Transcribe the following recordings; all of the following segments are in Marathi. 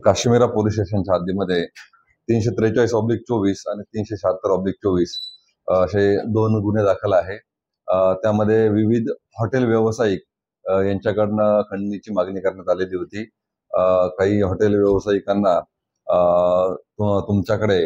काश्मीरा पोलीस स्टेशनच्या हद्दीमध्ये 343/24 आणि 376/24 असे 2 गुन्हे दाखल आहे। त्यामध्ये विविध हॉटेल व्यावसायिक यांच्याकडनं खंडणीची मागणी करण्यात आलेली होती। काही हॉटेल व्यावसायिकांना तुमच्याकडे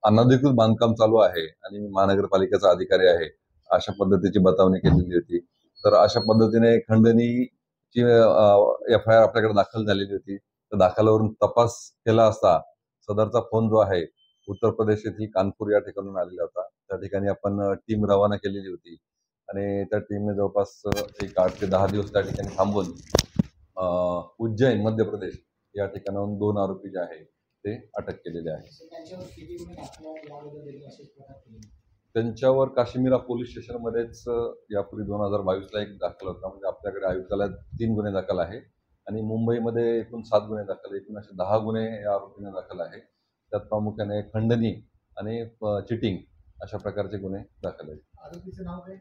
अनधिकृत बांधकाम चालू आहे आणि महानगरपालिकेचा अधिकारी आहे अशा पद्धतीची बतावणी केलेली होती। तर अशा पद्धतीने खंडणीची FIR आपल्याकडे दाखल झालेली होती। तर दाखलावरून तपास केला असता सदरचा फोन जो आहे उत्तर प्रदेश येथील कानपूर या ठिकाणून आलेला होता। त्या ठिकाणी आपण टीम रवाना केलेली होती आणि त्या टीमने जवळपास 8 ते 10 दिवस त्या ठिकाणी थांबून उज्जैन मध्य प्रदेश या ठिकाणाहून 2 आरोपी जे आहे ते अटक केलेले आहे। त्यांच्यावर काश्मीरा पोलीस स्टेशनमध्येच यापूर्वी 2022 ला एक दाखल होता। म्हणजे आपल्याकडे आयुक्तालयात 3 गुन्हे दाखल आहे आणि मुंबईमध्ये एकूण 7 गुन्हे दाखल, एकूण असे 10 गुन्हे या आरोपींना दाखल आहे। त्यात प्रामुख्याने खंडणी आणि चिटिंग अशा प्रकारचे गुन्हे दाखल आहेत। आरोपीचं नाव काय?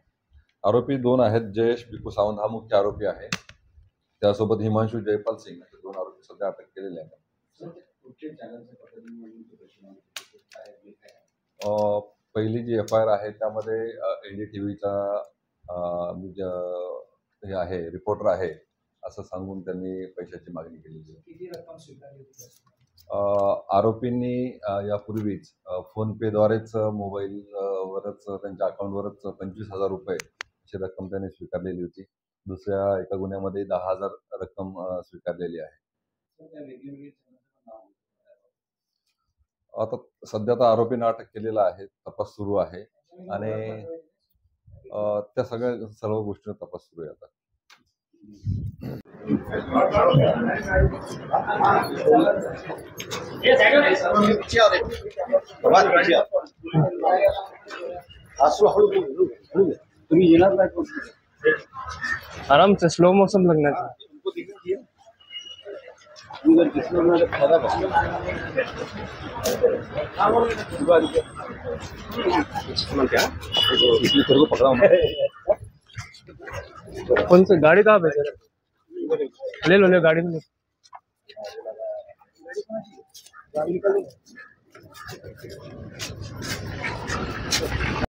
आरोपी 2 आहेत। जयेश बिकू सावंत हा मुख्य आरोपी आहे। त्यासोबत हिमांशू जयपाल सिंग असे 2 आरोपी सध्या अटक केलेले आहेत। पहिली जी FIR आहे त्यामध्ये NDTVचा हे आहे रिपोर्टर आहे असं सांगून त्यांनी पैशाची मागणी केलेली आहे। किती रक्कम स्वीकारली होती? आरोपींनी यापूर्वीच फोन पे द्वारेच मोबाईलवरच त्यांच्या अकाउंटवरच 25,000 रुपये अशी रक्कम त्यांनी स्वीकारलेली होती। दुसऱ्या एका गुन्ह्यामध्ये 10,000 रक्कम स्वीकारलेली आहे। आता सध्या तर आरोपींना अटक केलेला आहे, तपास सुरू आहे आणि त्या सर्व गोष्टींचा तपास सुरू आहे आता। आराम से स्लो मोशन लगना चाहिए। कौन सी गाड़ी कहाँ पे? ले लो गाड़ी में।